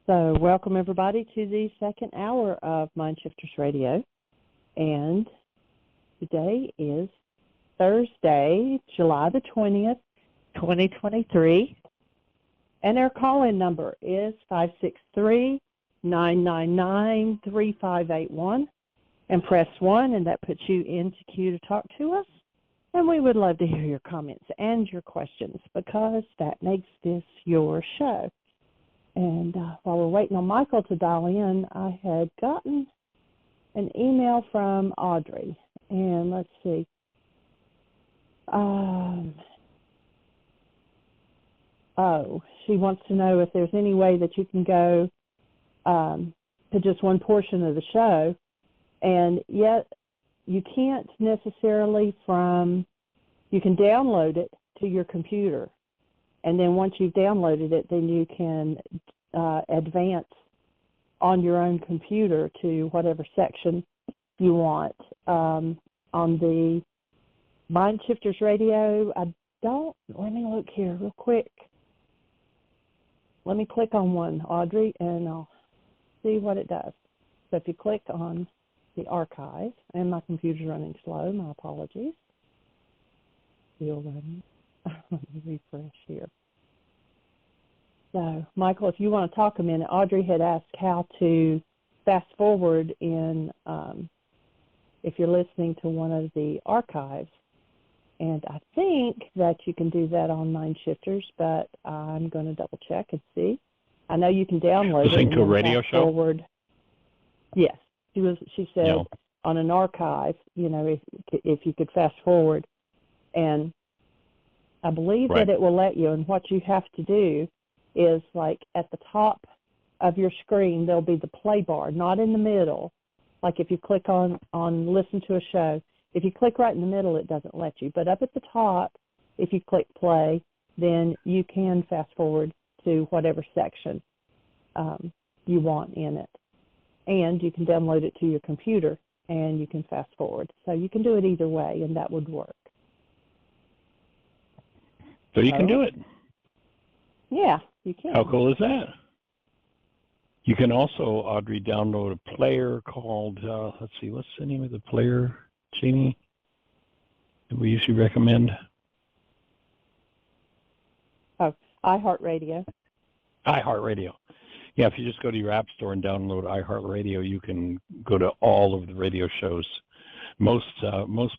So welcome everybody to the second hour of Mind Shifters Radio. And today is Thursday, July the 20th, 2023. And our call-in number is 563-999-3581. And press 1, and that puts you into queue to talk to us. And we would love to hear your comments and your questions because that makes this your show. And while we're waiting on Michael to dial in, I had gotten an email from Audrey. And let's see. She wants to know if there's any way that you can go to just one portion of the show. And yet you can't necessarily you can download it to your computer. And then once you've downloaded it, then you can advance on your own computer to whatever section you want. On the Mind Shifters Radio, let me look here real quick. Let me click on one, Audrey, and I'll see what it does. So if you click on the archive, and my computer's running slow, my apologies. Still running. Let me refresh here. So, Michael, if you want to talk a minute, Audrey had asked how to fast forward if you're listening to one of the archives. And I think that you can do that on Mind Shifters, but I'm going to double check and see. I know you can download Listening it to a radio show? Forward. Yes, she said no. On an archive, if you could fast forward. And I believe that it will let you, and what you have to do is, like, at the top of your screen, there'll be the play bar, not in the middle. Like if you click on listen to a show, if you click right in the middle, it doesn't let you. But up at the top, if you click play, then you can fast forward to whatever section you want in it. And you can download it to your computer, and you can fast forward. So you can do it either way, and that would work. So you can do it. Yeah, you can. How cool is that? You can also, Audrey, download a player called, let's see, what's the name of the player, Jeanie, that we usually recommend? Oh, iHeartRadio. iHeartRadio. Yeah, if you just go to your app store and download iHeartRadio, you can go to all of the radio shows. Most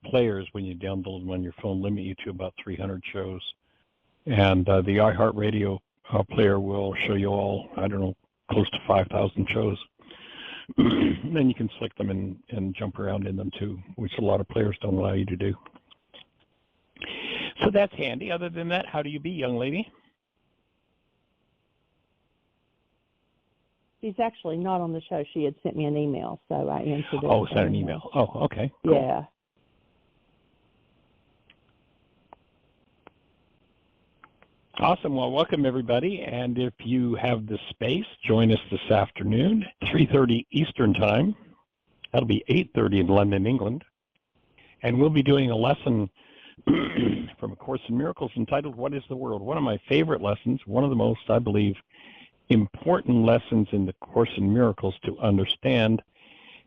players, when you download them on your phone, limit you to about 300 shows. And the iHeartRadio player will show you all, close to 5,000 shows. Then you can select them and jump around in them too, which a lot of players don't allow you to do. So that's handy. Other than that, how do you be, young lady? She's actually not on the show. She had sent me an email, so I answered it. Oh, sent an email. Oh, okay. Cool. Yeah. Awesome. Well, welcome, everybody. And if you have the space, join us this afternoon, 3:30 Eastern Time. That'll be 8:30 in London, England. And we'll be doing a lesson from A Course in Miracles entitled, What is the World? One of my favorite lessons, one of the most, I believe, important lessons in the Course in Miracles to understand,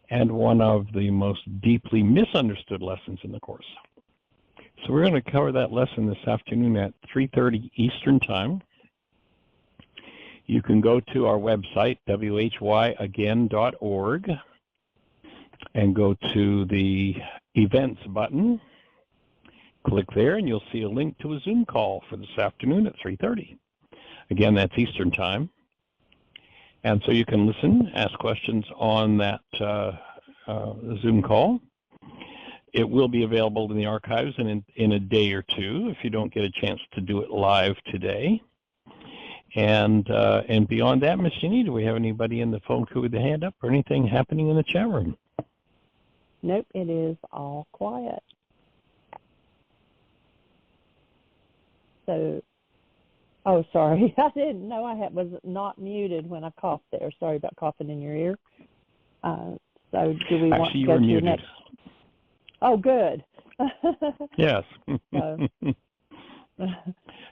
and one of the most deeply misunderstood lessons in the Course. So we're going to cover that lesson this afternoon at 3:30 Eastern Time. You can go to our website, whyagain.org, and go to the events button. Click there, and you'll see a link to a Zoom call for this afternoon at 3:30. Again, that's Eastern Time. And so you can listen, ask questions on that Zoom call. It will be available in the archives in a day or two if you don't get a chance to do it live today. And beyond that, Miss Jeanie, do we have anybody in the phone queue with a hand up or anything happening in the chat room? Nope, it is all quiet. So, oh, sorry. I didn't know I was not muted when I coughed there. Sorry about coughing in your ear. So do we want to go to the next? Oh, good. Yes.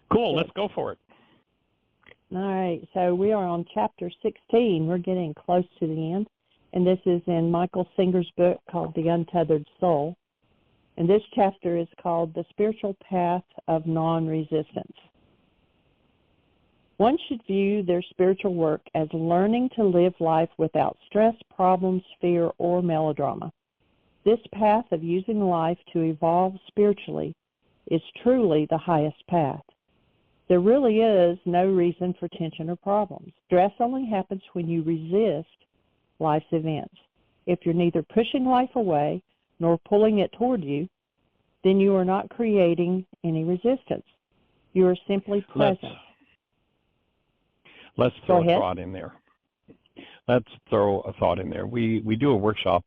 Cool. Let's go for it. All right, so we are on chapter 16. We're getting close to the end, and this is in Michael Singer's book called The Untethered Soul. And this chapter is called The Spiritual Path of Non-Resistance. One should view their spiritual work as learning to live life without stress, problems, fear, or melodrama. This path of using life to evolve spiritually is truly the highest path. There really is no reason for tension or problems. Stress only happens when you resist life's events. If you're neither pushing life away nor pulling it toward you, then you are not creating any resistance. You are simply present. Let's throw a thought in there. Let's throw a thought in there. We do a workshop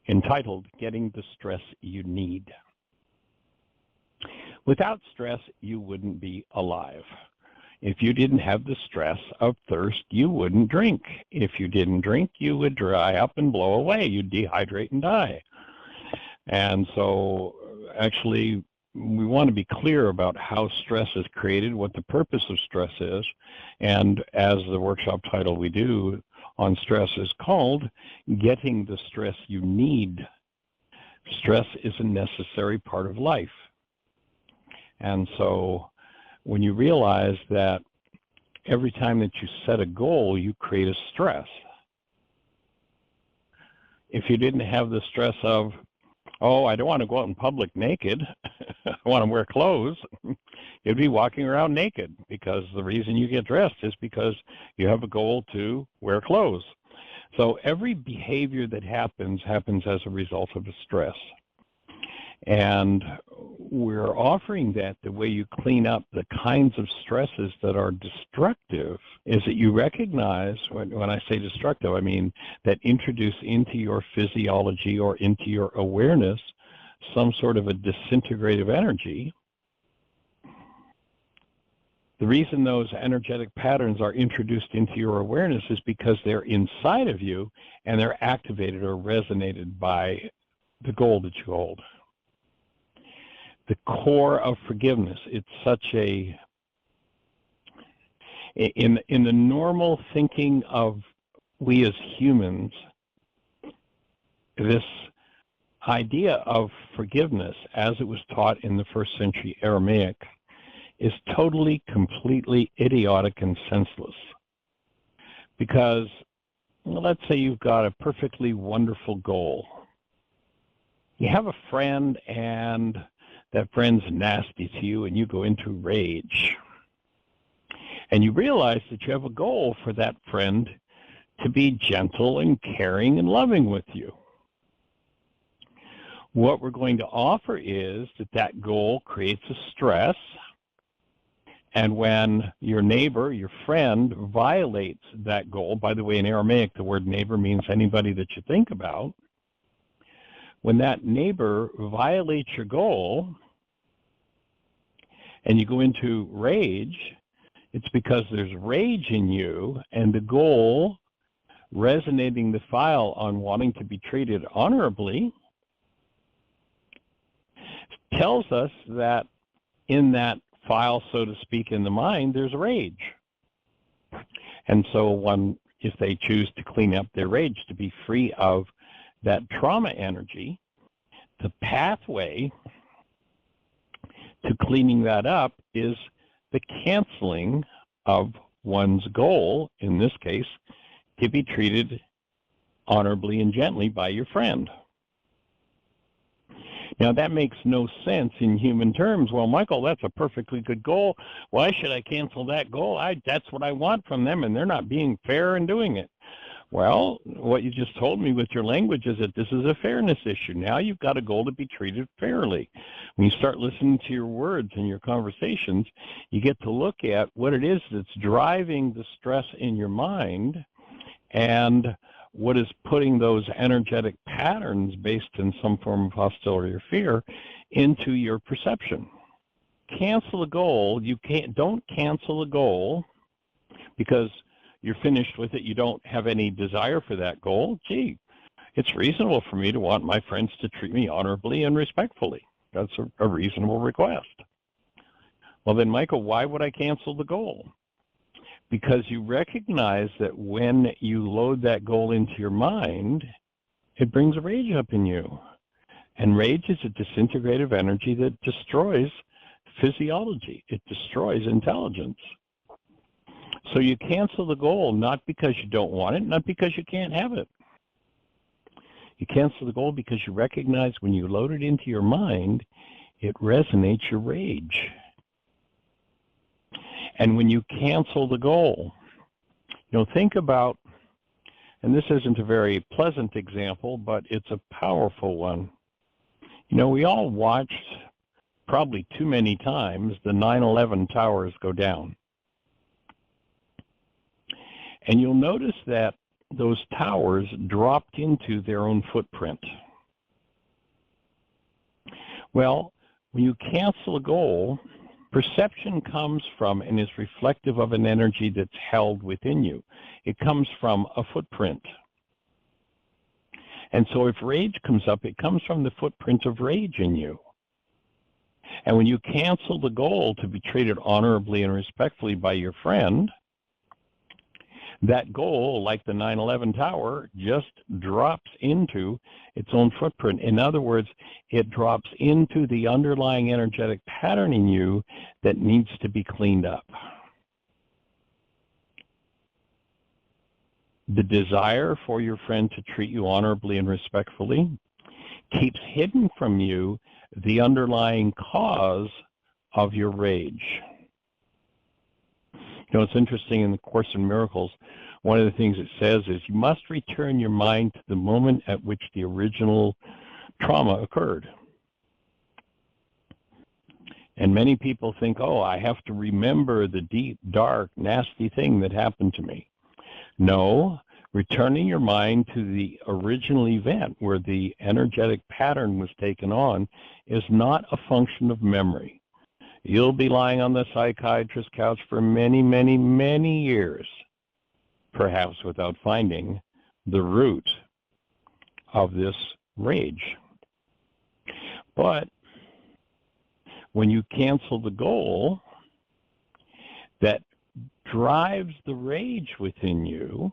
entitled Getting the Stress You Need. Without stress, you wouldn't be alive. If you didn't have the stress of thirst, you wouldn't drink. If you didn't drink, you would dry up and blow away. You'd dehydrate and die. And so actually, we want to be clear about how stress is created, what the purpose of stress is, and as the workshop title we do on stress is called, Getting the Stress You Need. Stress is a necessary part of life. And so when you realize that every time that you set a goal, you create a stress. If you didn't have the stress of, oh, I don't want to go out in public naked, I want to wear clothes, you'd be walking around naked, because the reason you get dressed is because you have a goal to wear clothes. So every behavior that happens as a result of a stress. And we're offering that the way you clean up the kinds of stresses that are destructive is that you recognize, when I say destructive, I mean that introduce into your physiology or into your awareness some sort of a disintegrative energy. The reason those energetic patterns are introduced into your awareness is because they're inside of you and they're activated or resonated by the goal that you hold. The core of forgiveness, it's such a, in the normal thinking of we as humans, this idea of forgiveness as it was taught in the first century Aramaic is totally, completely idiotic and senseless. Because let's say you've got a perfectly wonderful goal. You have a friend and that friend's nasty to you and you go into rage. And you realize that you have a goal for that friend to be gentle and caring and loving with you. What we're going to offer is that that goal creates a stress, and when your neighbor, your friend, violates that goal, by the way, in Aramaic, the word neighbor means anybody that you think about. When that neighbor violates your goal and you go into rage, it's because there's rage in you, and the goal, resonating the file on wanting to be treated honorably, tells us that in that file, so to speak, in the mind, there's rage. And so if they choose to clean up their rage, to be free of that trauma energy, the pathway to cleaning that up is the canceling of one's goal, in this case, to be treated honorably and gently by your friend. Now, that makes no sense in human terms. Well, Michael, that's a perfectly good goal. Why should I cancel that goal? That's what I want from them, and they're not being fair in doing it. Well, what you just told me with your language is that this is a fairness issue. Now you've got a goal to be treated fairly. When you start listening to your words and your conversations, you get to look at what it is that's driving the stress in your mind and what is putting those energetic patterns based in some form of hostility or fear into your perception. Cancel a goal. Don't cancel a goal because you're finished with it. You don't have any desire for that goal. Gee, it's reasonable for me to want my friends to treat me honorably and respectfully. That's a reasonable request. Well then, Michael, why would I cancel the goal? because you recognize that when you load that goal into your mind, it brings rage up in you. And rage is a disintegrative energy that destroys physiology. It destroys intelligence. So you cancel the goal not because you don't want it, not because you can't have it. You cancel the goal because you recognize when you load it into your mind, it resonates your rage. And when you cancel the goal, think about, and this isn't a very pleasant example, but it's a powerful one. We all watched probably too many times the 9/11 towers go down. And you'll notice that those towers dropped into their own footprint. Well, when you cancel a goal, perception comes from and is reflective of an energy that's held within you. It comes from a footprint. And so if rage comes up, it comes from the footprint of rage in you. And when you cancel the goal to be treated honorably and respectfully by your friend, that goal, like the 9/11 tower, just drops into its own footprint. In other words, it drops into the underlying energetic pattern in you that needs to be cleaned up. The desire for your friend to treat you honorably and respectfully keeps hidden from you the underlying cause of your rage. It's interesting in the Course in Miracles, one of the things it says is you must return your mind to the moment at which the original trauma occurred. And many people think, I have to remember the deep, dark, nasty thing that happened to me. No, returning your mind to the original event where the energetic pattern was taken on is not a function of memory. You'll be lying on the psychiatrist's couch for many, many, many years, perhaps without finding the root of this rage. But when you cancel the goal that drives the rage within you,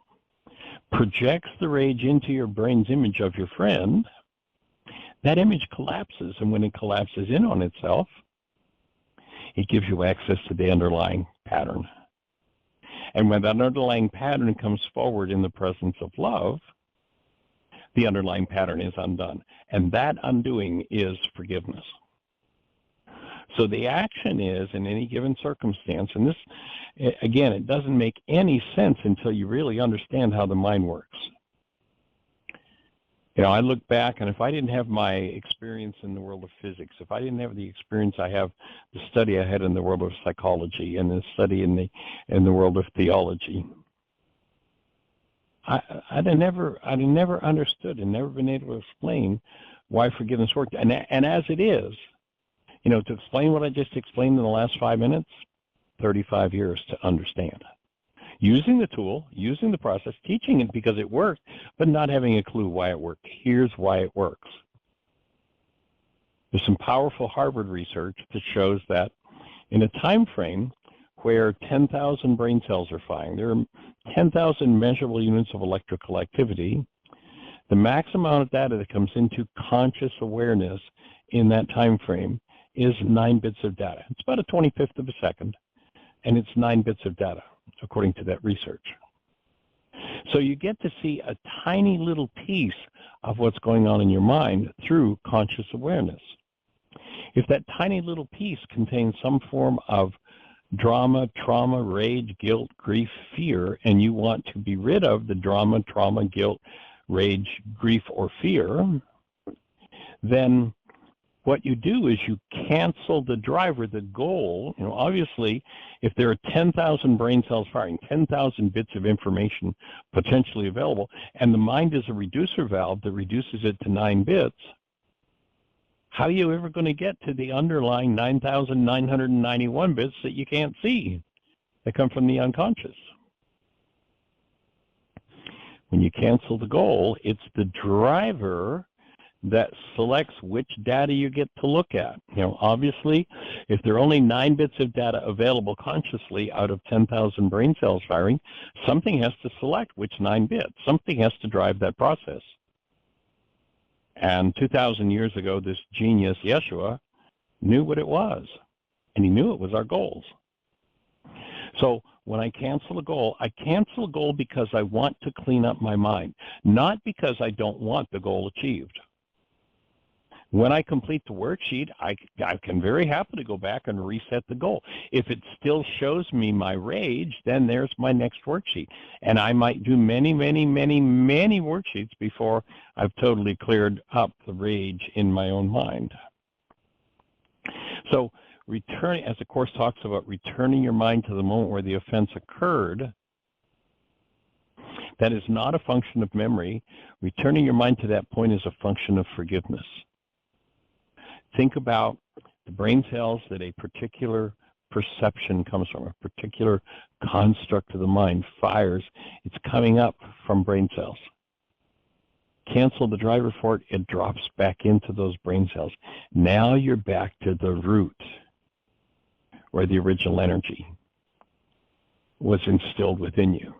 projects the rage into your brain's image of your friend, that image collapses, and when it collapses in on itself, it gives you access to the underlying pattern. And when that underlying pattern comes forward in the presence of love, the underlying pattern is undone. And that undoing is forgiveness. So the action is, in any given circumstance, and this, again, it doesn't make any sense until you really understand how the mind works. I look back, and if I didn't have my experience in the world of physics, if I didn't have the experience I have, the study I had in the world of psychology and the study in the world of theology, I'd have never understood and never been able to explain why forgiveness worked. And as it is, to explain what I just explained in the last 5 minutes, 35 years to understand. Using the tool, using the process, teaching it because it worked, but not having a clue why it worked. Here's why it works. There's some powerful Harvard research that shows that in a time frame where 10,000 brain cells are firing, there are 10,000 measurable units of electrical activity, the max amount of data that comes into conscious awareness in that time frame is 9 bits of data. It's about a 25th of a second, and it's 9 bits of data, according to that research. So you get to see a tiny little piece of what's going on in your mind through conscious awareness. If that tiny little piece contains some form of drama, trauma, rage, guilt, grief, fear, and you want to be rid of the drama, trauma, guilt, rage, grief, or fear, then what you do is you cancel the driver, the goal. Obviously, if there are 10,000 brain cells firing, 10,000 bits of information potentially available, and the mind is a reducer valve that reduces it to 9 bits, how are you ever going to get to the underlying 9,991 bits that you can't see that come from the unconscious? When you cancel the goal, it's the driver that selects which data you get to look at. Obviously, if there are only 9 bits of data available consciously out of 10,000 brain cells firing, something has to select which 9 bits. Something has to drive that process. And 2,000 years ago, this genius, Yeshua, knew what it was, and he knew it was our goals. So when I cancel a goal because I want to clean up my mind, not because I don't want the goal achieved. When I complete the worksheet, I can very happily go back and reset the goal. If it still shows me my rage, then there's my next worksheet. And I might do many, many, many, many worksheets before I've totally cleared up the rage in my own mind. So as the Course talks about returning your mind to the moment where the offense occurred, that is not a function of memory. Returning your mind to that point is a function of forgiveness. Think about the brain cells that a particular perception comes from, a particular construct of the mind fires. It's coming up from brain cells. Cancel the driver for it, it drops back into those brain cells. Now you're back to the root where the original energy was instilled within you.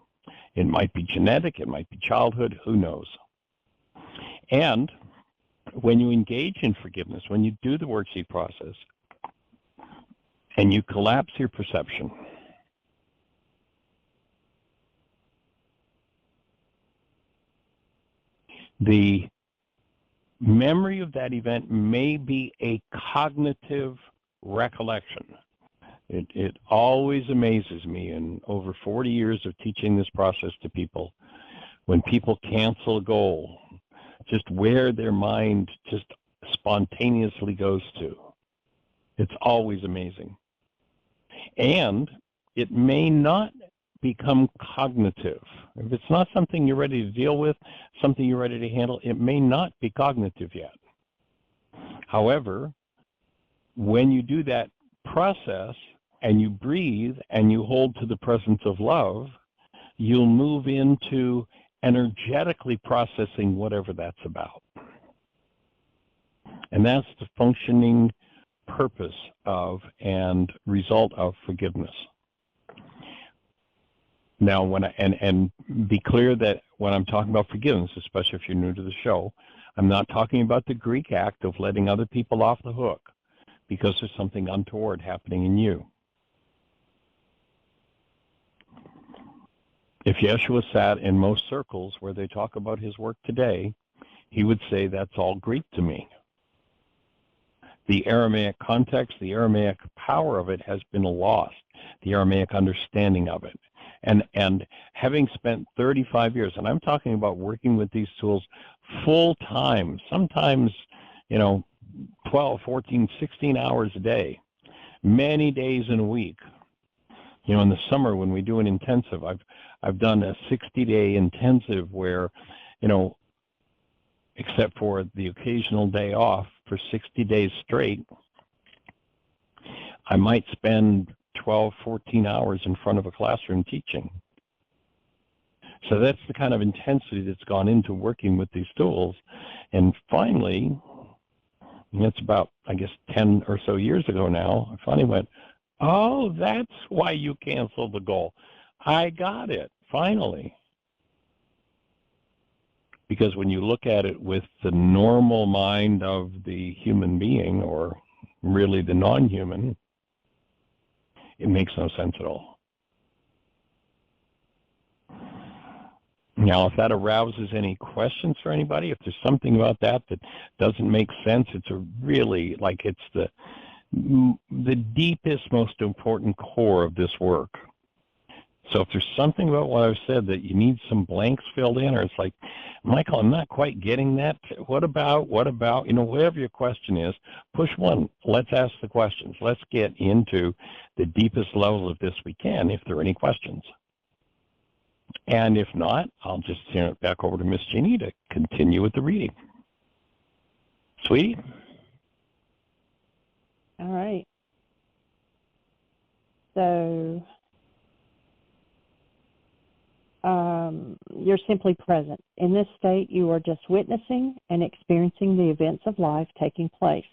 It might be genetic, it might be childhood, who knows. And when you engage in forgiveness, when you do the worksheet process, and you collapse your perception, the memory of that event may be a cognitive recollection. It always amazes me in over 40 years of teaching this process to people, when people cancel a goal, just where their mind just spontaneously goes to. It's always amazing. And it may not become cognitive. If it's not something you're ready to deal with, something you're ready to handle, it may not be cognitive yet. However, when you do that process and you breathe and you hold to the presence of love, you'll move into energetically processing whatever that's about. And that's the functioning purpose of and result of forgiveness. Now, and be clear that when I'm talking about forgiveness, especially if you're new to the show, I'm not talking about the Greek act of letting other people off the hook because there's something untoward happening in you. If Yeshua sat in most circles where they talk about his work today, he would say that's all Greek to me. The Aramaic context, the Aramaic power of it has been lost, the Aramaic understanding of it. And having spent 35 years, and I'm talking about working with these tools full time, sometimes, 12, 14, 16 hours a day, many days in a week. In the summer when we do an intensive, I've done a 60-day intensive where, except for the occasional day off, for 60 days straight, I might spend 12, 14 hours in front of a classroom teaching. So that's the kind of intensity that's gone into working with these tools. And finally, it's about, 10 or so years ago now, I finally went, oh, that's why you canceled the goal. I got it, finally. Because when you look at it with the normal mind of the human being, or really the non-human, it makes no sense at all. Now, if that arouses any questions for anybody, if there's something about that doesn't make sense, it's really it's the deepest, most important core of this work. So if there's something about what I've said that you need some blanks filled in, or it's like, Michael, I'm not quite getting that. What about, whatever your question is, push one. Let's ask the questions. Let's get into the deepest level of this we can, if there are any questions. And if not, I'll just turn it back over to Miss Jeanie to continue with the reading. Sweetie? All right. So you're simply present. In this state, you are just witnessing and experiencing the events of life taking place.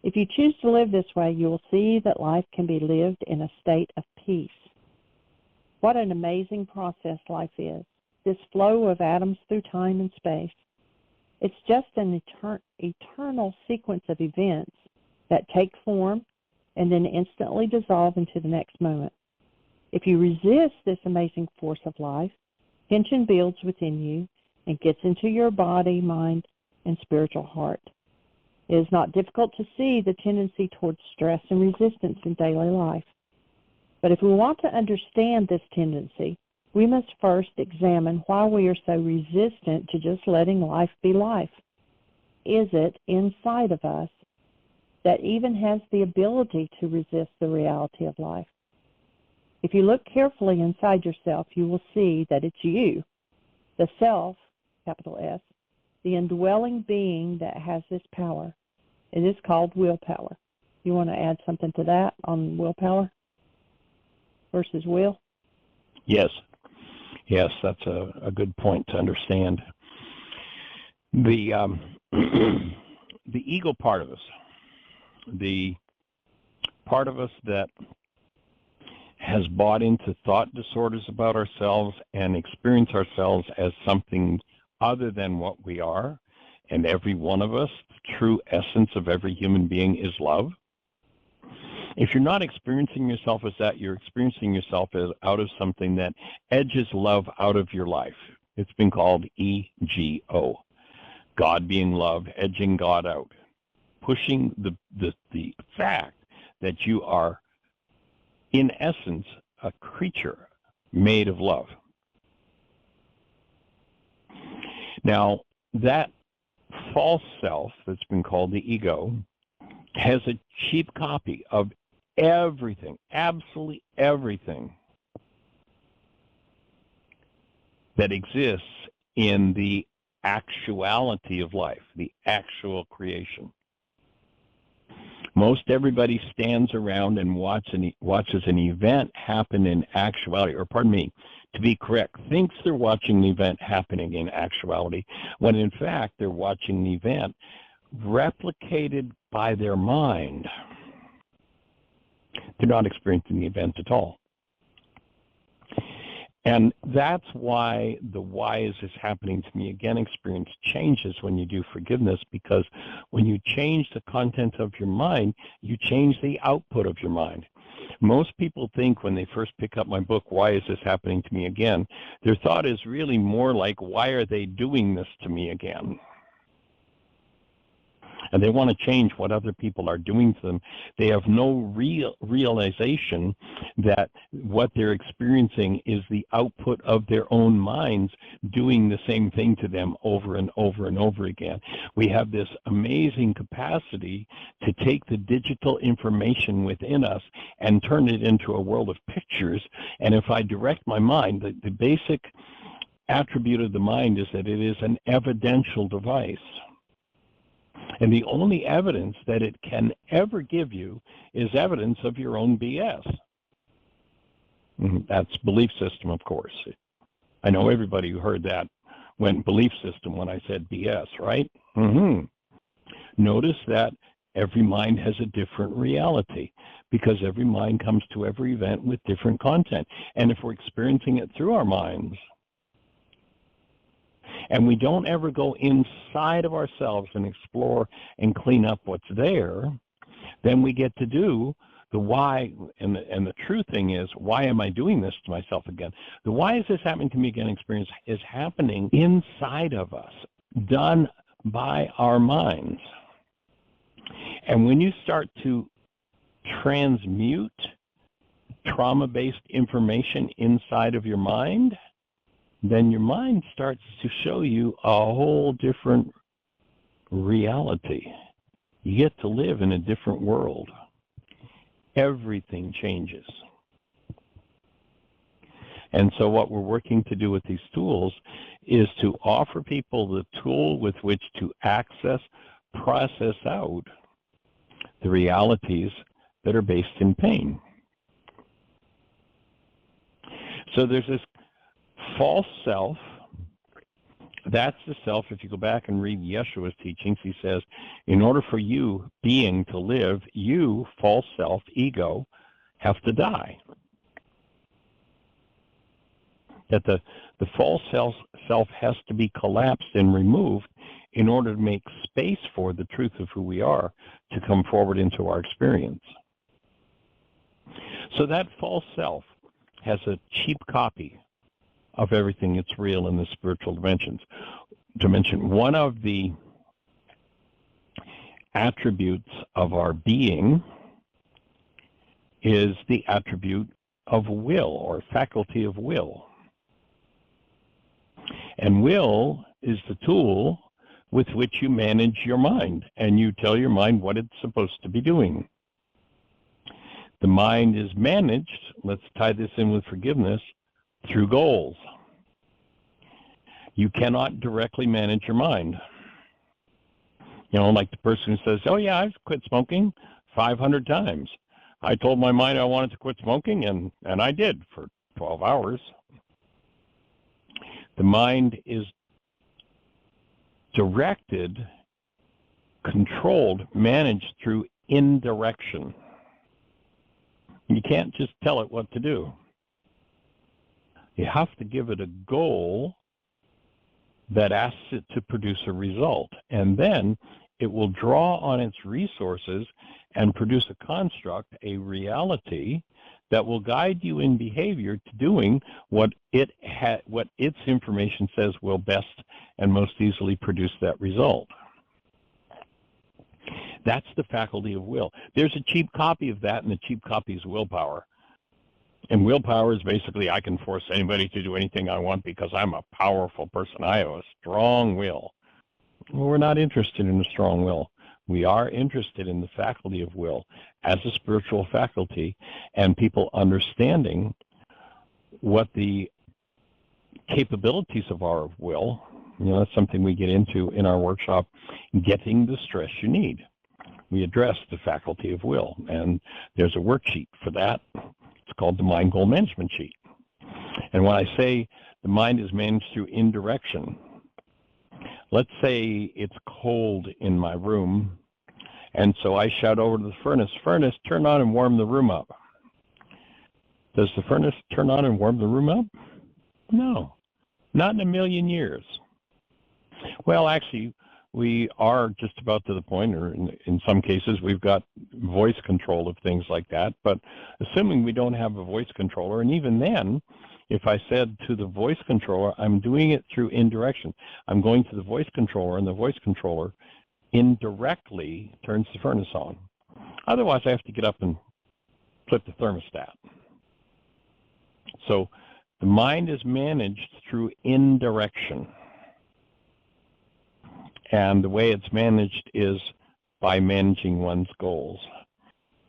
If you choose to live this way, you will see that life can be lived in a state of peace. What an amazing process life is, this flow of atoms through time and space. It's just an eternal sequence of events that take form and then instantly dissolve into the next moment. If you resist this amazing force of life, tension builds within you and gets into your body, mind, and spiritual heart. It is not difficult to see the tendency towards stress and resistance in daily life. But if we want to understand this tendency, we must first examine why we are so resistant to just letting life be life. Is it inside of us that even has the ability to resist the reality of life? If you look carefully inside yourself, you will see that it's you, the self, capital S, the indwelling being that has this power. It is called willpower. You want to add something to that on willpower versus will? Yes. Yes, that's a good point to understand. The ego part of us, the part of us that has bought into thought disorders about ourselves and experience ourselves as something other than what we are, and every one of us, the true essence of every human being is love. If you're not experiencing yourself as that, you're experiencing yourself as out of something that edges love out of your life. It's been called EGO, God being love, edging God out, pushing the fact that you are, in essence, a creature made of love. Now, that false self that's been called the ego has a cheap copy of everything, absolutely everything that exists in the actuality of life, the actual creation. Most everybody stands around and watches an event happen in actuality, or pardon me, to be correct, thinks they're watching the event happening in actuality, when in fact they're watching the event replicated by their mind. They're not experiencing the event at all. And that's why the why is this happening to me again experience changes when you do forgiveness, because when you change the content of your mind, you change the output of your mind. Most people think when they first pick up my book, why is this happening to me again? Their thought is really more like, why are they doing this to me again? And they want to change what other people are doing to them. They have no realization that what they're experiencing is the output of their own minds doing the same thing to them over and over and over again. We have this amazing capacity to take the digital information within us and turn it into a world of pictures. And if I direct my mind, the basic attribute of the mind is that it is an evidential device. And the only evidence that it can ever give you is evidence of your own BS. That's belief system, of course. I know everybody who heard that went belief system when I said BS, right? Notice that every mind has a different reality because every mind comes to every event with different content. And if we're experiencing it through our minds, and we don't ever go inside of ourselves and explore and clean up what's there, then we get to do the why. And the true thing is, why am I doing this to myself again? The why is this happening to me again experience is happening inside of us, done by our minds. And when you start to transmute trauma-based information inside of your mind, then your mind starts to show you a whole different reality. You get to live in a different world. Everything changes. And so what we're working to do with these tools is to offer people the tool with which to access, process out the realities that are based in pain. So there's this false self, that's the self. If you go back and read Yeshua's teachings, he says, in order for you, being, to live, you, false self, ego, have to die. That the false self has to be collapsed and removed in order to make space for the truth of who we are to come forward into our experience. So that false self has a cheap copy of everything that's real in the spiritual dimension. One of the attributes of our being is the attribute of will, or faculty of will. And will is the tool with which you manage your mind, and you tell your mind what it's supposed to be doing. The mind is managed, let's tie this in with forgiveness, through goals. You cannot directly manage your mind. You know, like the person who says, oh yeah, I've quit smoking 500 times. I told my mind I wanted to quit smoking, and I did for 12 hours. The mind is directed, controlled, managed through indirection. You can't just tell it what to do. You have to give it a goal that asks it to produce a result, and then it will draw on its resources and produce a construct, a reality, that will guide you in behavior to doing what its information says will best and most easily produce that result. That's the faculty of will. There's a cheap copy of that, and the cheap copy is willpower. And willpower is basically, I can force anybody to do anything I want because I'm a powerful person. I have a strong will. Well, we're not interested in a strong will. We are interested in the faculty of will as a spiritual faculty, and people understanding what the capabilities of our will, that's something we get into in our workshop, getting the stress you need. We address the faculty of will, and there's a worksheet for that. It's called the Mind Goal Management Sheet. And when I say the mind is managed through indirection, let's say it's cold in my room, and so I shout over to the furnace, "Furnace, turn on and warm the room up." Does the furnace turn on and warm the room up? No, not in a million years. Well, actually, we are just about to the point, or in some cases, we've got voice control of things like that, but assuming we don't have a voice controller, and even then, if I said to the voice controller, I'm doing it through indirection. I'm going to the voice controller, and the voice controller indirectly turns the furnace on. Otherwise, I have to get up and flip the thermostat. So the mind is managed through indirection. And the way it's managed is by managing one's goals.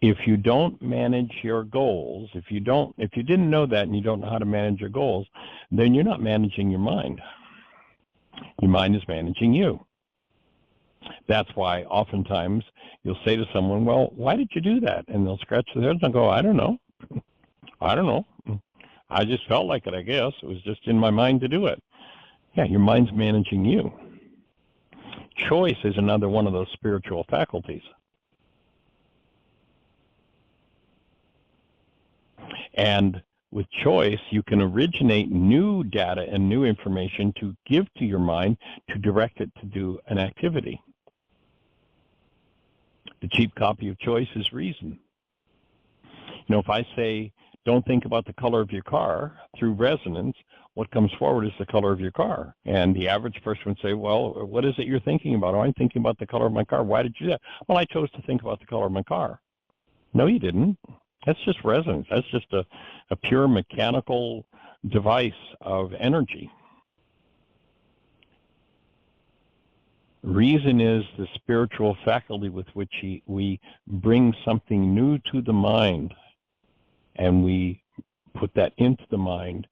If you don't manage your goals, if you didn't know that and you don't know how to manage your goals, then you're not managing your mind. Your mind is managing you. That's why oftentimes you'll say to someone, well, why did you do that? And they'll scratch their heads and go, I don't know. I just felt like it, I guess. It was just in my mind to do it. Yeah, your mind's managing you. Choice is another one of those spiritual faculties. And with choice, you can originate new data and new information to give to your mind to direct it to do an activity. The cheap copy of choice is reason. If I say, don't think about the color of your car, through resonance, what comes forward is the color of your car. And the average person would say, well, what is it you're thinking about? Oh, I'm thinking about the color of my car. Why did you do that? Well, I chose to think about the color of my car. No, you didn't. That's just resonance. That's just a pure mechanical device of energy. Reason is the spiritual faculty with which we bring something new to the mind, and we put that into the mind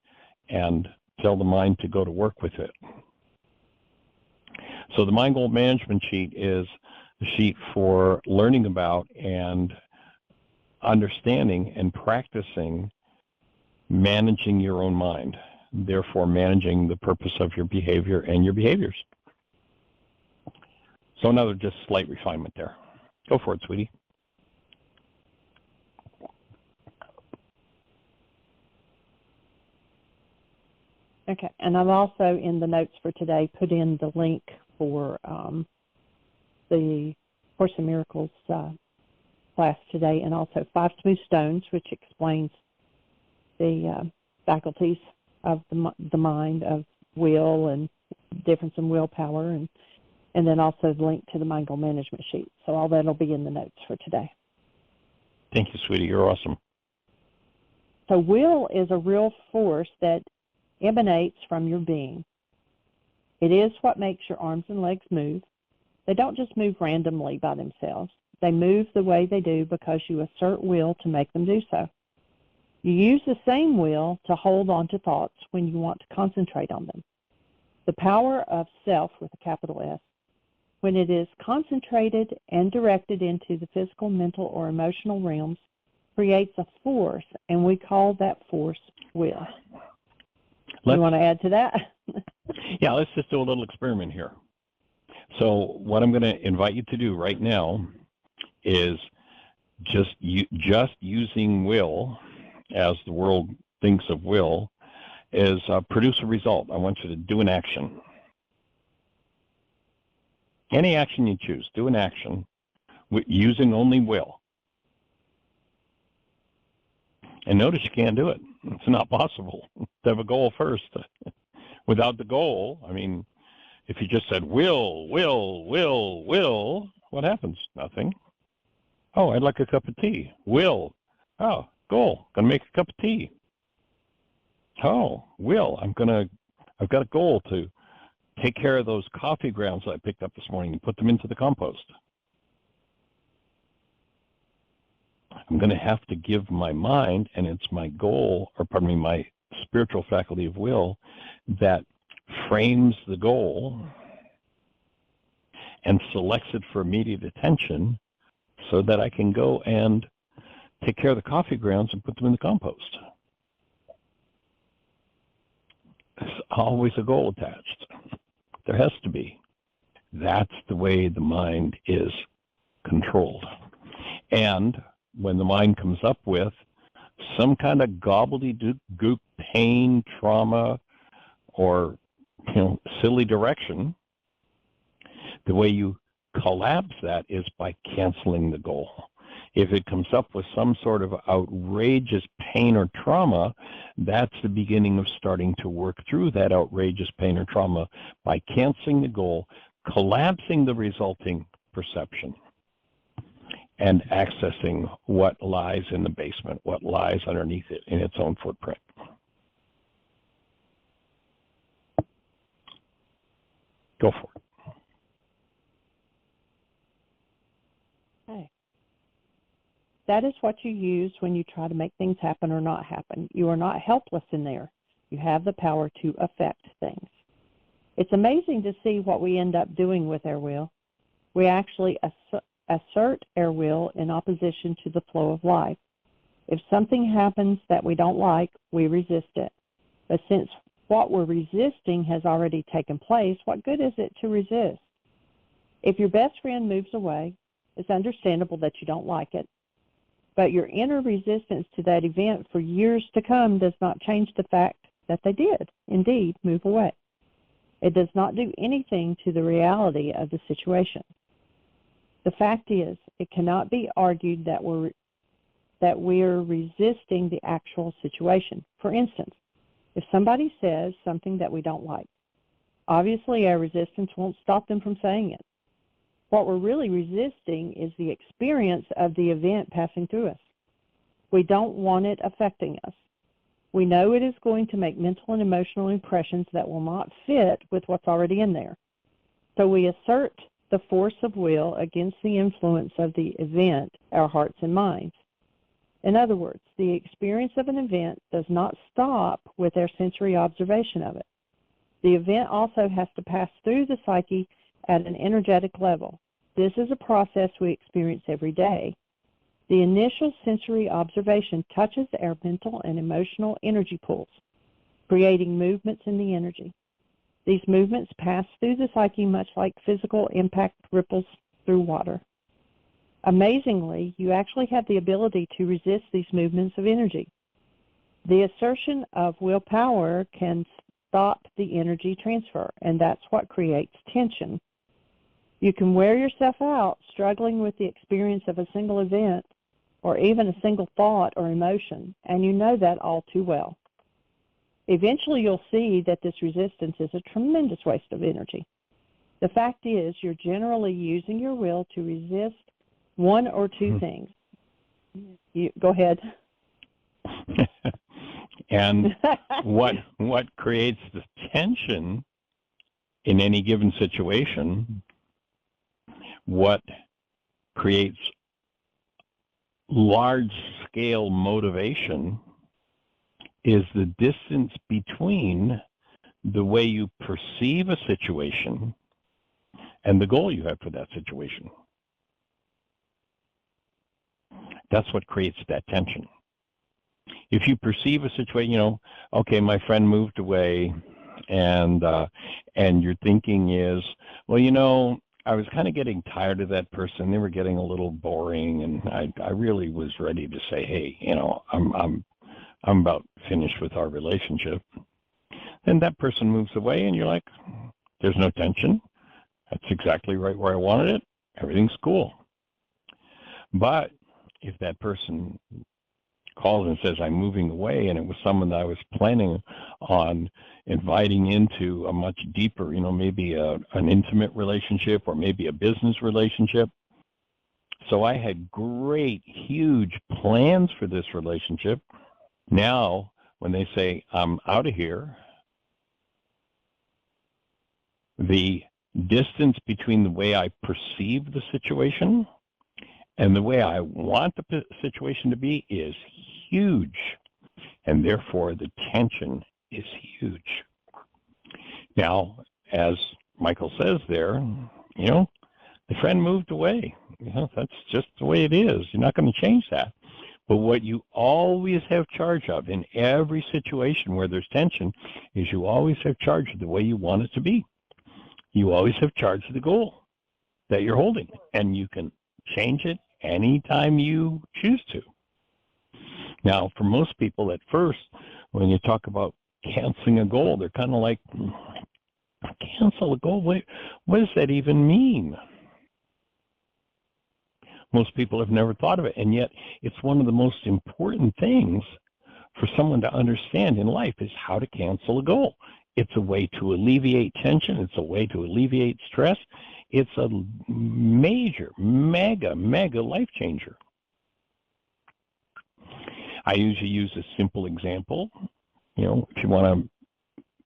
and tell the mind to go to work with it. So the Mind Goal Management Sheet is a sheet for learning about and understanding and practicing managing your own mind. therefore managing the purpose of your behavior and your behaviors. So another just slight refinement there. Go for it, sweetie. Okay, and I've also in the notes for today put in the link for the Course in Miracles class today, and also 5 Smooth Stones, which explains the faculties of the mind, of will and difference in willpower, and then also the link to the Mind Goal Management Sheet. So all that will be in the notes for today. Thank you, sweetie. You're awesome. So will is a real force that emanates from your being. It is what makes your arms and legs move. They don't just move randomly by themselves. They move the way they do because you assert will to make them do so. You use the same will to hold on to thoughts when you want to concentrate on them. The power of self, with a capital S, when it is concentrated and directed into the physical, mental, or emotional realms, creates a force, and we call that force will. You want to add to that? Yeah, let's just do a little experiment here. So what I'm going to invite you to do right now is just using will, as the world thinks of will, is produce a result. I want you to do an action. Any action you choose, do an action using only will. And notice you can't do it. It's not possible to have a goal first. Without the goal, I mean, if you just said will, what happens? Nothing. Oh, I'd like a cup of tea. Will. Oh, goal. Gonna make a cup of tea. Oh, will. I've got a goal to take care of those coffee grounds that I picked up this morning and put them into the compost. I'm going to have to give my mind, and it's my goal, or pardon me, my spiritual faculty of will, that frames the goal and selects it for immediate attention so that I can go and take care of the coffee grounds and put them in the compost. There's always a goal attached. There has to be. That's the way the mind is controlled. And when the mind comes up with some kind of gobbledygook pain, trauma, or silly direction, the way you collapse that is by canceling the goal. If it comes up with some sort of outrageous pain or trauma, that's the beginning of starting to work through that outrageous pain or trauma by canceling the goal, collapsing the resulting perception, and accessing what lies in the basement, what lies underneath it in its own footprint. Go for it. Okay. That is what you use when you try to make things happen or not happen. You are not helpless in there. You have the power to affect things. It's amazing to see what we end up doing with our will. We actually assert our will in opposition to the flow of life. If something happens that we don't like, we resist it. But since what we're resisting has already taken place, what good is it to resist? If your best friend moves away, it's understandable that you don't like it. But your inner resistance to that event for years to come does not change the fact that they did, indeed, move away. It does not do anything to the reality of the situation. The fact is, it cannot be argued that we're resisting the actual situation. For instance, if somebody says something that we don't like, obviously our resistance won't stop them from saying it. What we're really resisting is the experience of the event passing through us. We don't want it affecting us. We know it is going to make mental and emotional impressions that will not fit with what's already in there. So we assert the force of will against the influence of the event, our hearts and minds. In other words, the experience of an event does not stop with our sensory observation of it. The event also has to pass through the psyche at an energetic level. This is a process we experience every day. The initial sensory observation touches our mental and emotional energy pools. creating movements in the energy. These movements pass through the psyche much like physical impact ripples through water. Amazingly, you actually have the ability to resist these movements of energy. The assertion of willpower can stop the energy transfer, and that's what creates tension. You can wear yourself out struggling with the experience of a single event or even a single thought or emotion, and you know that all too well. Eventually, you'll see that this resistance is a tremendous waste of energy. The fact is, you're generally using your will to resist one or two things. Go ahead. And what creates the tension in any given situation, what creates large-scale motivation is the distance between the way you perceive a situation and the goal you have for that situation. That's what creates that tension. If you perceive a situation, okay, my friend moved away, and your thinking is, well, I was kind of getting tired of that person. They were getting a little boring, and I really was ready to say, hey, I'm about finished with our relationship. Then that person moves away, and you're like, there's no tension. That's exactly right where I wanted it. Everything's cool. But if that person calls and says, I'm moving away, and it was someone that I was planning on inviting into a much deeper, maybe an intimate relationship or maybe a business relationship. So I had great, huge plans for this relationship. Now, when they say, I'm out of here, the distance between the way I perceive the situation and the way I want the situation to be is huge, and therefore the tension is huge. Now, as Michael says there, the friend moved away. That's just the way it is. You're not going to change that. But what you always have charge of in every situation where there's tension is you always have charge of the way you want it to be. You always have charge of the goal that you're holding, and you can change it anytime you choose to. Now, for most people at first, when you talk about canceling a goal, they're kind of like, cancel a goal? What does that even mean? Most people have never thought of it, and yet it's one of the most important things for someone to understand in life is how to cancel a goal. It's a way to alleviate tension. It's a way to alleviate stress. It's a major, mega life changer. I usually use a simple example. If you want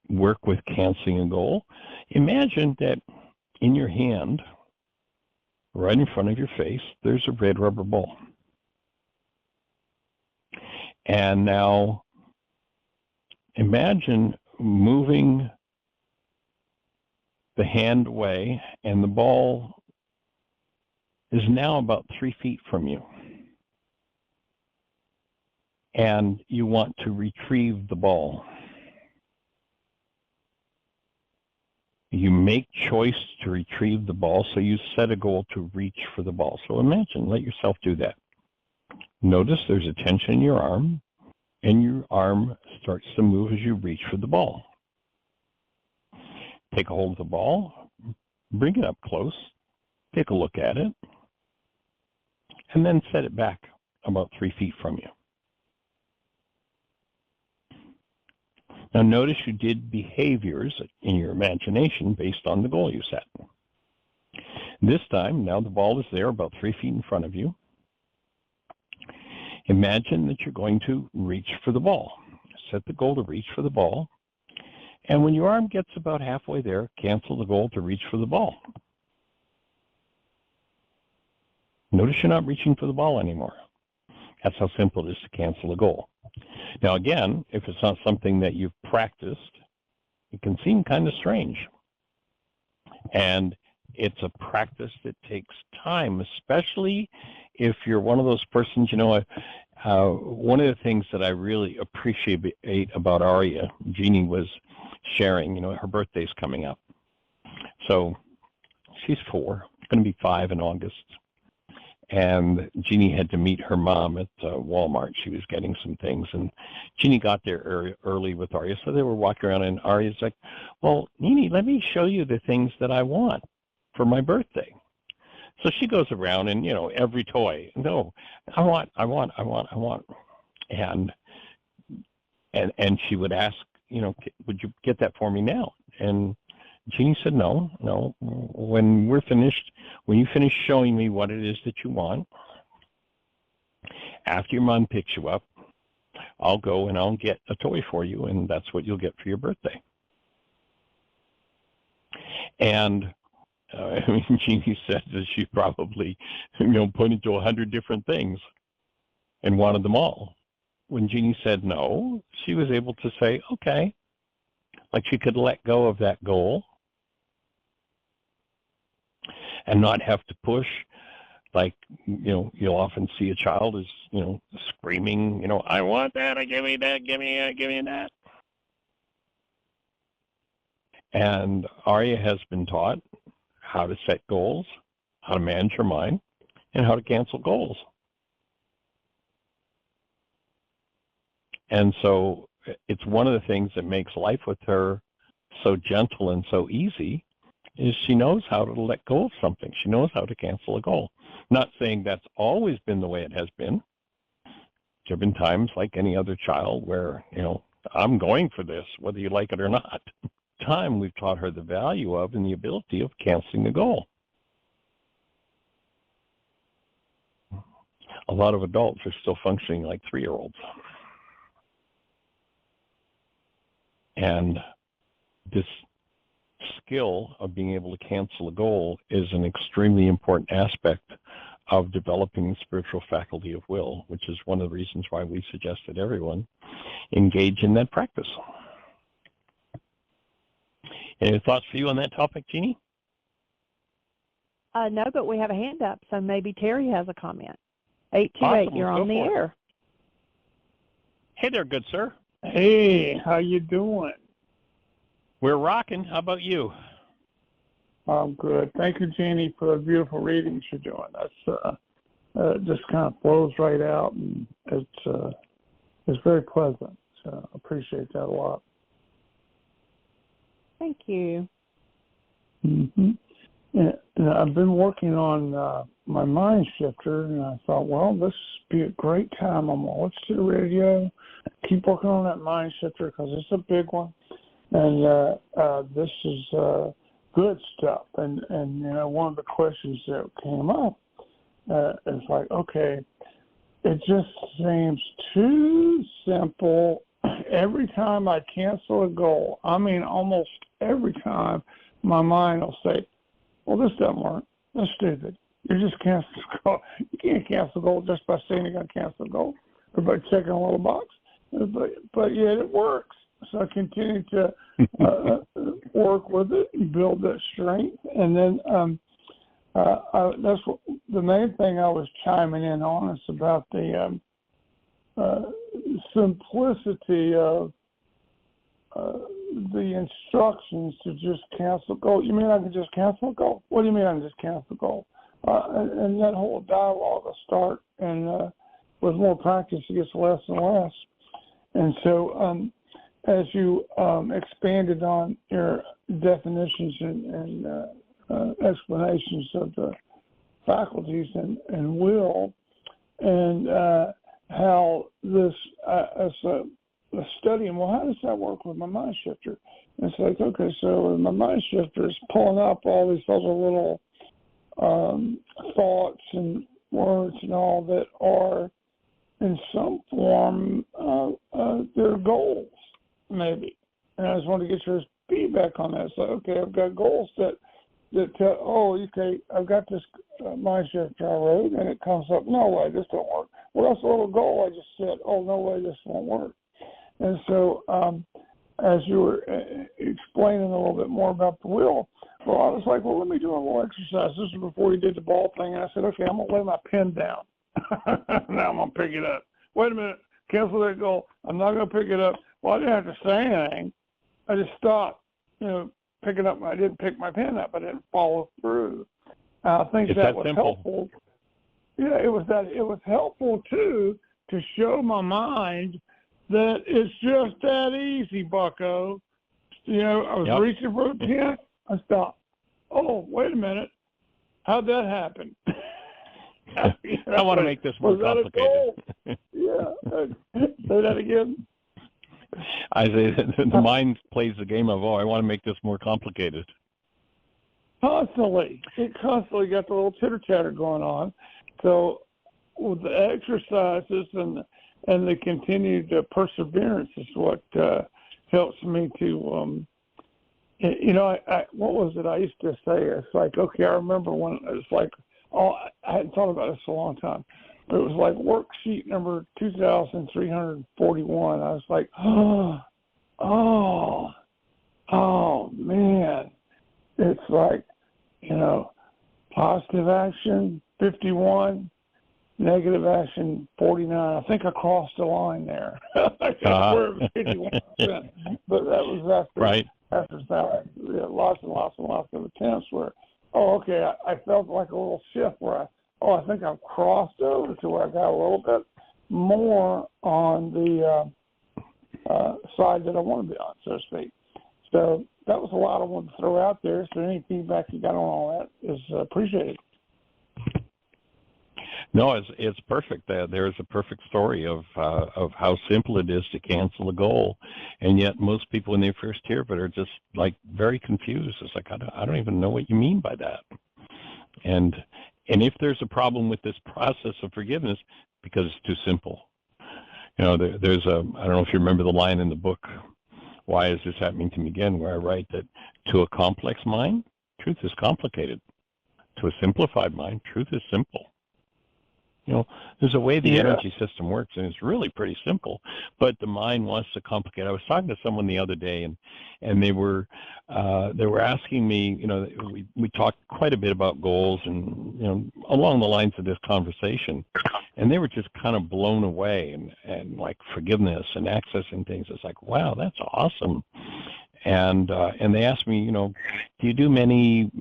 to work with canceling a goal, imagine that in your hand, right in front of your face, there's a red rubber ball. And now imagine moving the hand away, and the ball is now about 3 feet from you. And you want to retrieve the ball. You make choice to retrieve the ball, so you set a goal to reach for the ball. So imagine, let yourself do that. Notice there's a tension in your arm, and your arm starts to move as you reach for the ball. Take a hold of the ball, bring it up close, take a look at it, and then set it back about 3 feet from you. Now notice you did behaviors in your imagination based on the goal you set. This time, now the ball is there about 3 feet in front of you. Imagine that you're going to reach for the ball. Set the goal to reach for the ball. And when your arm gets about halfway there, cancel the goal to reach for the ball. Notice you're not reaching for the ball anymore. That's how simple it is to cancel a goal. Now again, if it's not something that you've practiced, it can seem kind of strange. And it's a practice that takes time, especially if you're one of those persons, one of the things that I really appreciate about Aria, Jeanie was sharing, her birthday's coming up. So she's 4, going to be 5 in August. And Jeanie had to meet her mom at Walmart. She was getting some things, and Jeanie got there early with Aria. So they were walking around, and Aria's like, well, Nini, let me show you the things that I want for my birthday. So she goes around and, every toy. No, I want. And she would ask, would you get that for me now? And Jeanie said, no. When you finish showing me what it is that you want, after your mom picks you up, I'll go and I'll get a toy for you, and that's what you'll get for your birthday. And Jeanie said that she probably, pointed to 100 different things and wanted them all. When Jeanie said no, she was able to say, okay, like she could let go of that goal and not have to push. Like, you'll often see a child is, screaming, I want that, give me that, give me that. And Aria has been taught how to set goals, how to manage her mind, and how to cancel goals. And so it's one of the things that makes life with her so gentle and so easy is she knows how to let go of something. She knows how to cancel a goal. Not saying that's always been the way it has been. There have been times like any other child where, I'm going for this, whether you like it or not. Time we've taught her the value of and the ability of canceling the goal. A lot of adults are still functioning like 3-year-olds. And this skill of being able to cancel a goal is an extremely important aspect of developing the spiritual faculty of will, which is one of the reasons why we suggest that everyone engage in that practice. Any thoughts for you on that topic, Jeanie? No, but we have a hand up, so maybe Terry has a comment. 828, awesome. You're on the air. Hey there, good sir. Hey, how you doing? We're rocking. How about you? I'm good. Thank you, Jeanie, for the beautiful readings you're doing. That's just kind of flows right out, and it's very pleasant. So I appreciate that a lot. Thank you. Mm-hmm. And I've been working on my mind shifter, and I thought, well, this would be a great time. I'm going to listen to the radio, keep working on that mind shifter because it's a big one. And this is good stuff. And one of the questions that came up is like, okay, it just seems too simple. Every time I cancel a goal, almost every time, my mind will say, well, this doesn't work. That's stupid. You're just canceling a goal. You can't cancel a goal just by saying you're going to cancel a goal or by checking a little box. But yet it works. So I continue to work with it and build that strength. And then that's the main thing I was chiming in on is about the simplicity of the instructions to just cancel goal. You mean I can just cancel a goal? What do you mean I can just cancel a goal? And that whole dialogue will start, and with more practice, it gets less and less. And so as you expanded on your definitions and explanations of the faculties and will, and how this, as a studying, well, how does that work with my mind shifter? And it's like, okay, so my mind shifter is pulling up all these other little thoughts and words and all that are in some form their goals, maybe. And I just want to get your feedback on that. So, okay, I've got goals that tell, oh, okay, I've got this mind shifter I wrote, and it comes up, no way, this don't work. Well, that's a little goal I just said, oh, no way, this won't work. And so as you were explaining a little bit more about the will, well, I was like, well, let me do a little exercise. This is before you did the ball thing. And I said, okay, I'm going to lay my pen down. Now I'm going to pick it up. wait a minute, cancel that goal. I'm not going to pick it up. Well, I didn't have to say anything. I just stopped, picking up. I didn't pick my pen up. I didn't follow through. I think that was helpful. Yeah, it was helpful too to show my mind that it's just that easy, Bucko. I was reaching for a pen. I stopped. Oh, wait a minute. How'd that happen? I want to make this more complicated. Say that again. I say the mind plays the game of, I want to make this more complicated. Constantly. It constantly got the little chitter-chatter going on. So with the exercises and the continued perseverance is what helps me to, what was it I used to say? It's like, okay, I remember when it was like, I hadn't thought about this in a long time, but it was like worksheet number 2,341. I was like, oh man. It's like, positive action 51, negative action 49. I think I crossed the line there. I swear it was 51%, but that was after lots and lots and lots of attempts where, I felt like a little shift where I think I've crossed over to where I got a little bit more on the side that I want to be on, so to speak. So that was a lot I wanted to throw out there. So any feedback you got on all that is appreciated. No, it's perfect. There's a perfect story of how simple it is to cancel a goal, and yet most people, when they first hear of it, are just like very confused. It's like I don't even know what you mean by that. And if there's a problem with this process of forgiveness, because it's too simple. There's I don't know if you remember the line in the book, Why Is This Happening to Me Again, where I write that to a complex mind, truth is complicated. To a simplified mind, truth is simple. There's a way the energy system works, and it's really pretty simple, but the mind wants to complicate. I was talking to someone the other day, and they were asking me, we talked quite a bit about goals and, along the lines of this conversation, and they were just kind of blown away and like forgiveness and accessing things. It's like, wow, that's awesome. And they asked me, do you do many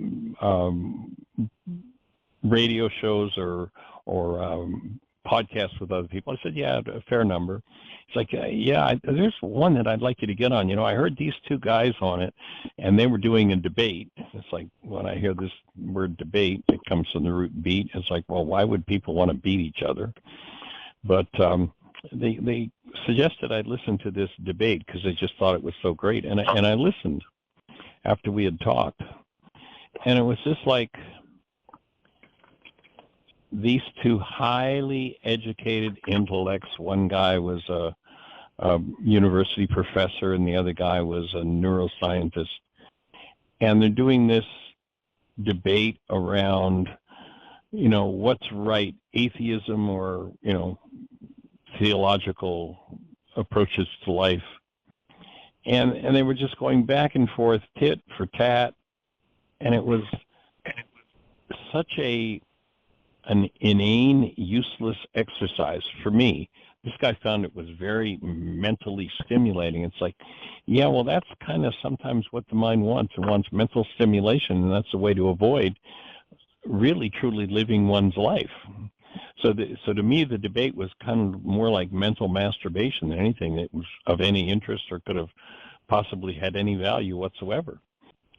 radio shows or podcasts with other people? I said, yeah, a fair number. It's like, there's one that I'd like you to get on. I heard these two guys on it, and they were doing a debate. It's like, when I hear this word debate, it comes from the root beat. It's like, well, why would people want to beat each other? But they suggested I'd listen to this debate because they just thought it was so great. And I listened after we had talked. And it was just like, these two highly educated intellects, one guy was a university professor and the other guy was a neuroscientist, and they're doing this debate around, what's right, atheism or, theological approaches to life. And they were just going back and forth, tit for tat, and it was such an inane, useless exercise for me. This guy found it was very mentally stimulating. It's like, that's kind of sometimes what the mind wants. It wants mental stimulation, and that's the way to avoid really, truly living one's life. So to me, the debate was kind of more like mental masturbation than anything that was of any interest or could have possibly had any value whatsoever.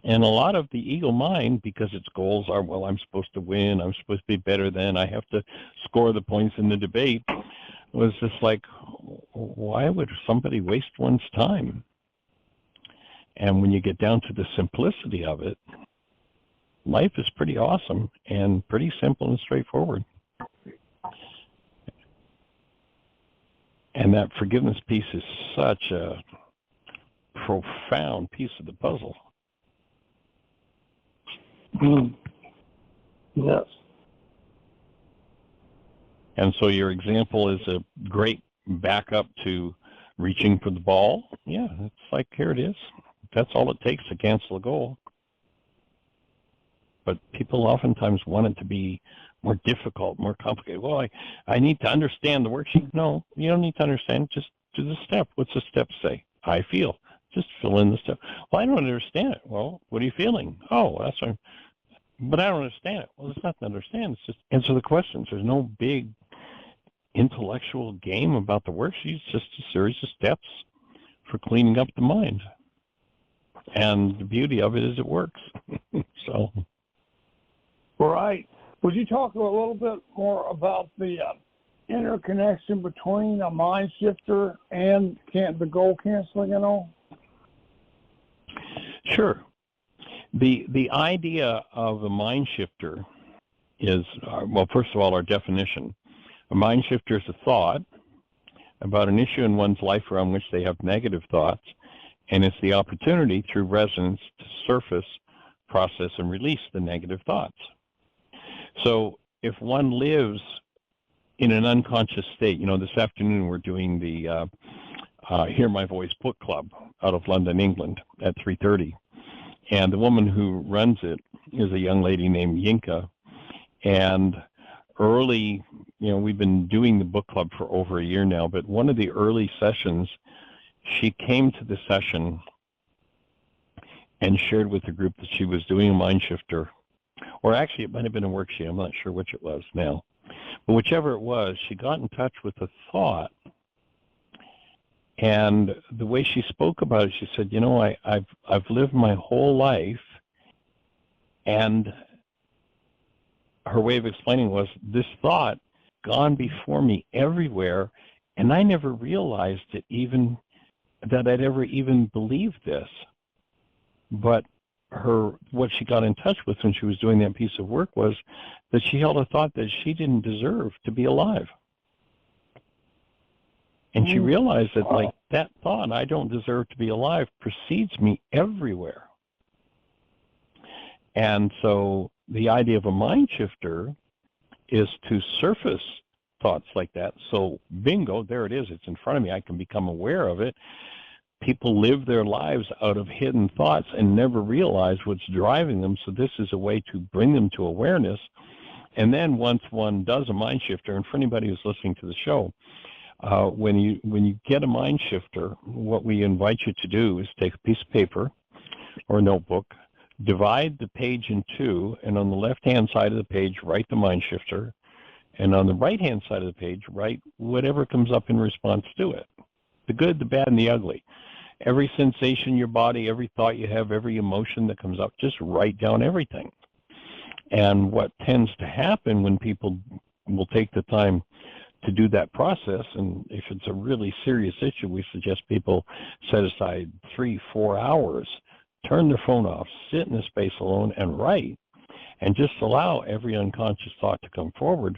And a lot of the ego mind, because its goals are, well, I'm supposed to win, I'm supposed to be better than, I have to score the points in the debate, was just like, why would somebody waste one's time? And when you get down to the simplicity of it, life is pretty awesome and pretty simple and straightforward. And that forgiveness piece is such a profound piece of the puzzle. Yes. And so your example is a great backup to reaching for the ball. Yeah, it's like, here it is. That's all it takes to cancel a goal. But people oftentimes want it to be more difficult, more complicated. Well, I need to understand the worksheet. No, you don't need to understand. Just do the step. What's the step say? I feel. Just fill in the step. Well, I don't understand it. Well, what are you feeling? Oh, that's what but I don't understand it. Well, there's nothing to understand. It's just answer the questions. There's no big intellectual game about the worksheet. It's just a series of steps for cleaning up the mind. And the beauty of it is it works. So. Right. Would you talk a little bit more about the interconnection between a mind shifter and the goal canceling and all? Sure. The idea of a mind shifter is, well, first of all, our definition. A mind shifter is a thought about an issue in one's life around which they have negative thoughts, and it's the opportunity through resonance to surface, process, and release the negative thoughts. So if one lives in an unconscious state, this afternoon we're doing the Hear My Voice book club out of London, England at 3:30. And the woman who runs it is a young lady named Yinka. And early, we've been doing the book club for over a year now, but one of the early sessions, she came to the session and shared with the group that she was doing a mind shifter, or actually it might have been a worksheet. I'm not sure which it was now. But whichever it was, she got in touch with a thought. And the way she spoke about it, she said, I've lived my whole life, and her way of explaining was this thought gone before me everywhere, and I never realized it even that I'd ever even believed this. But what she got in touch with when she was doing that piece of work was that she held a thought that she didn't deserve to be alive. And she realized that, that thought, I don't deserve to be alive, precedes me everywhere. And so the idea of a mind shifter is to surface thoughts like that. So bingo, there it is. It's in front of me. I can become aware of it. People live their lives out of hidden thoughts and never realize what's driving them. So this is a way to bring them to awareness. And then once one does a mind shifter, and for anybody who's listening to the show, when you get a mind shifter, what we invite you to do is take a piece of paper or a notebook, divide the page in two, and on the left-hand side of the page, write the mind shifter, and on the right-hand side of the page, write whatever comes up in response to it, the good, the bad, and the ugly. Every sensation in your body, every thought you have, every emotion that comes up, just write down everything. And what tends to happen when people will take the time to do that process, and if it's a really serious issue, we suggest people set aside 3-4 hours, turn their phone off, sit in a space alone and write, and just allow every unconscious thought to come forward.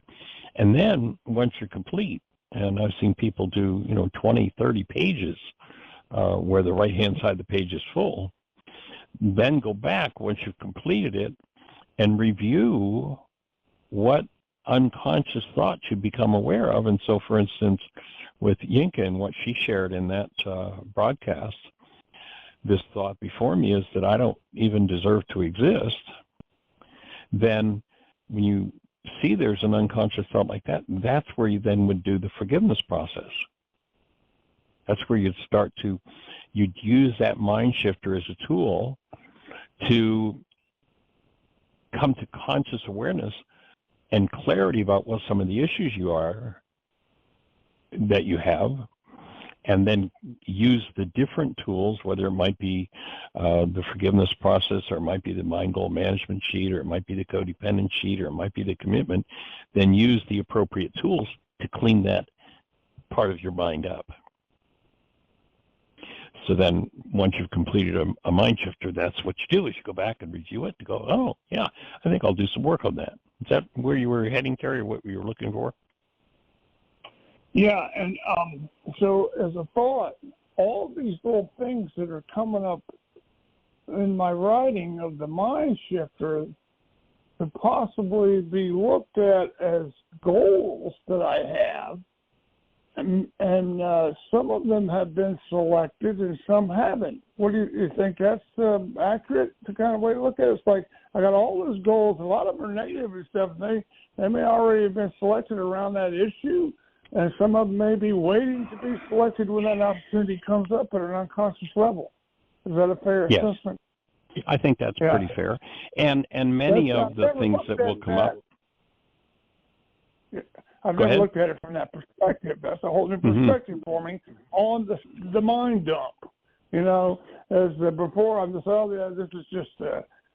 And then once you're complete, and I've seen people do 20, 30 pages where the right-hand side of the page is full, then go back once you've completed it and review what unconscious thought you become aware of. And so, for instance, with Yinka and what she shared in that broadcast, this thought before me is that I don't even deserve to exist. Then when you see there's an unconscious thought like that, that's where you then would do the forgiveness process. That's where you'd use that mind shifter as a tool to come to conscious awareness and clarity about what some of the issues that you have, and then use the different tools, whether it might be the forgiveness process, or it might be the mind goal management sheet, or it might be the codependent sheet, or it might be the commitment, then use the appropriate tools to clean that part of your mind up. So then once you've completed a mind shifter, that's what you do, is you go back and review it to go, oh, yeah, I think I'll do some work on that. Is that where you were heading, Terry, or what you were looking for? Yeah, and so as a thought, all these little things that are coming up in my writing of the mind shifter could possibly be looked at as goals that I have some of them have been selected and some haven't. What do you think that's accurate to kind of way to look at it? It's like I got all those goals, a lot of them are negative and stuff, and they may already have been selected around that issue, and some of them may be waiting to be selected when that opportunity comes up at an unconscious level. Is that a fair assessment? I think that's pretty fair. And many of the things that will come up. I've never looked at it from that perspective. That's a whole new perspective for me on the mind dump. You know, as before I'm just, this is just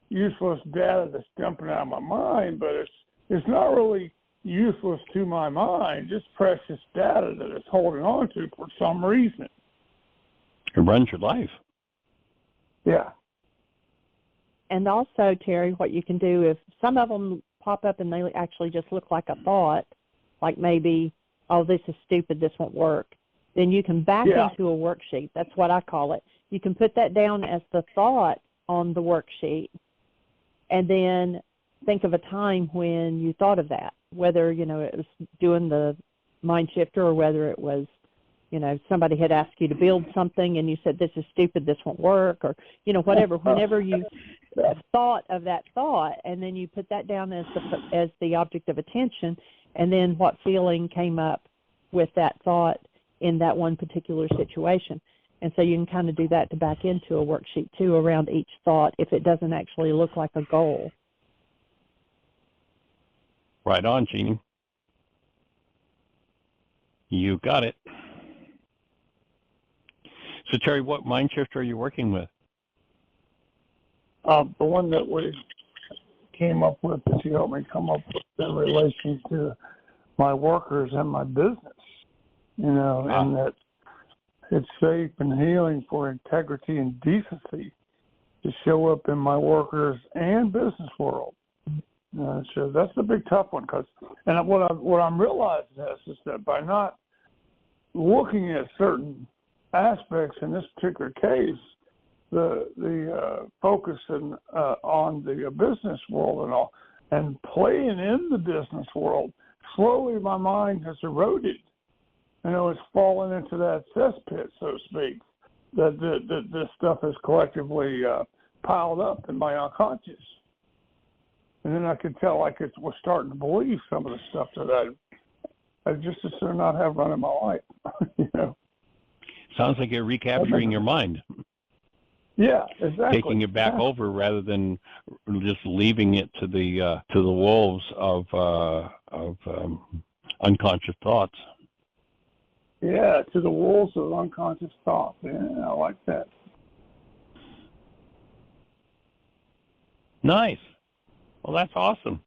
useless data that's dumping out of my mind, but it's not really useless to my mind, just precious data that it's holding on to for some reason. It runs your life. Yeah. And also, Terry, what you can do is some of them pop up and they actually just look like a thought, like maybe, oh, this is stupid, this won't work. Then you can back into a worksheet. That's what I call it. You can put that down as the thought on the worksheet and then think of a time when you thought of that, whether, you know, it was doing the mind shifter or whether it was, you know, somebody had asked you to build something and you said, this is stupid, this won't work, or, you know, whatever. Whenever you thought of that thought, and then you put that down as the object of attention, and then what feeling came up with that thought in that one particular situation. And so you can kind of do that to back into a worksheet, too, around each thought if it doesn't actually look like a goal. Right on, Jeanie. You got it. So, Terry, what mind shift are you working with? The one that we came up with that you helped me come up with in relation to my workers and my business, you know, and that it's safe and healing for integrity and decency to show up in my workers and business world. So that's the big tough one, and what I'm realizing is that by not looking at certain aspects in this particular case, the focus on the business world and all, and playing in the business world, slowly my mind has eroded. You know, it's fallen into that cesspit, so to speak, that this stuff is collectively piled up in my unconscious. And then I could tell like it was starting to believe some of the stuff that I just as soon not have run in my life. You know. Sounds like you're recapturing your mind. Yeah, exactly. Taking it back over rather than just leaving it to the wolves of unconscious thoughts. Yeah, to the wolves of unconscious thoughts. Yeah, I like that. Nice. Well, that's awesome.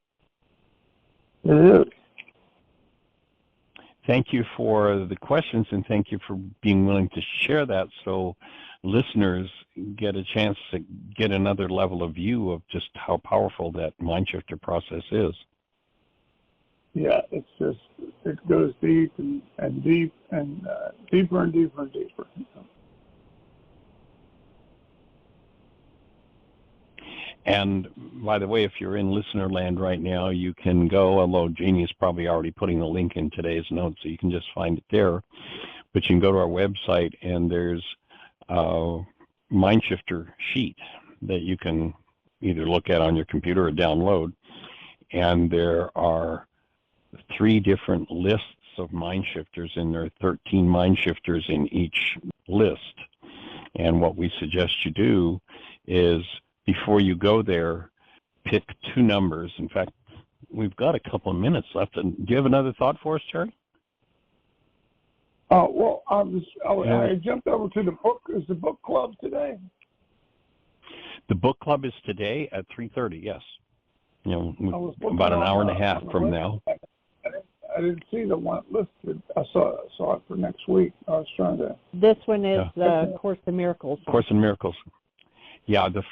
It is. Thank you for the questions, and thank you for being willing to share that so listeners get a chance to get another level of view of just how powerful that mind shifter process is. Yeah, it's just, it goes deep and deep and deeper and deeper and deeper. And by the way, if you're in listener land right now, you can go, although Jeanie is probably already putting the link in today's notes, so you can just find it there. But you can go to our website, and there's a mind shifter sheet that you can either look at on your computer or download. And there are 3 different lists of mind shifters, and there are 13 mind shifters in each list. And what we suggest you do is, before you go there, pick 2 numbers. In fact, we've got a couple of minutes left. And do you have another thought for us, Terry? Well, I jumped over to the book. Is the book club today? The book club is today at 3:30. Yes. You know, about an hour and a half from now. I didn't see the one listed. I saw it for next week. I was trying to. This one is Course in Miracles. Course in Miracles. Yeah, the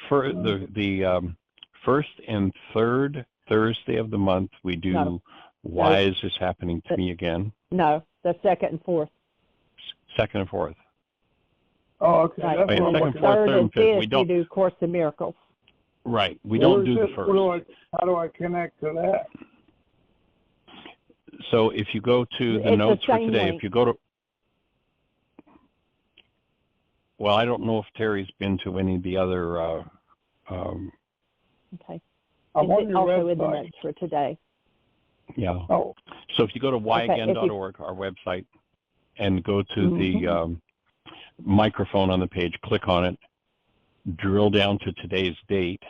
first and third Thursday of the month we do Why Is This Happening to Me Again? No, the second and fourth. Second and fourth. Oh, okay. Right. That's Second, fourth, third, and fifth. We don't. You do Course in Miracles. Right. We don't do the first. How do I connect to that? So if you go to the notes for today, link. if you go to Well, I don't know if Terry's been to any of the other. Okay. I'm on your also in the website. notes for today. Yeah. Oh, So if you go to Okay, whyagain.org, our website, and go to the microphone on the page, click on it, drill down to today's date,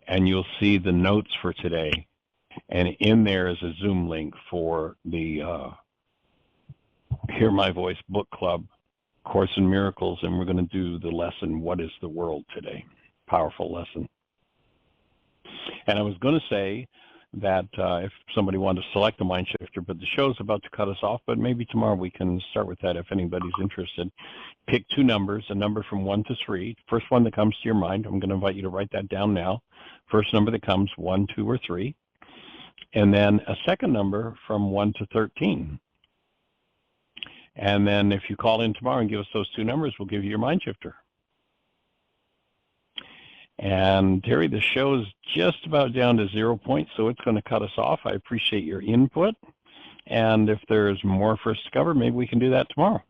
and you'll see the notes for today. And in there is a Zoom link for the Hear My Voice Book Club Course in Miracles, and we're going to do the lesson, What is the World today? Powerful lesson. And I was going to say that if somebody wanted to select a mind shifter, but the show's about to cut us off, but maybe tomorrow we can start with that if anybody's interested. Pick two numbers, a number from 1 to 3. First one that comes to your mind, I'm going to invite you to write that down now. First number that comes, 1, 2, or 3. And then a second number from 1 to 13. And then if you call in tomorrow and give us those two numbers, we'll give you your mind shifter. And Terry, the show is just about down to 0 points, so it's going to cut us off. I appreciate your input. And if there's more for us to cover, maybe we can do that tomorrow.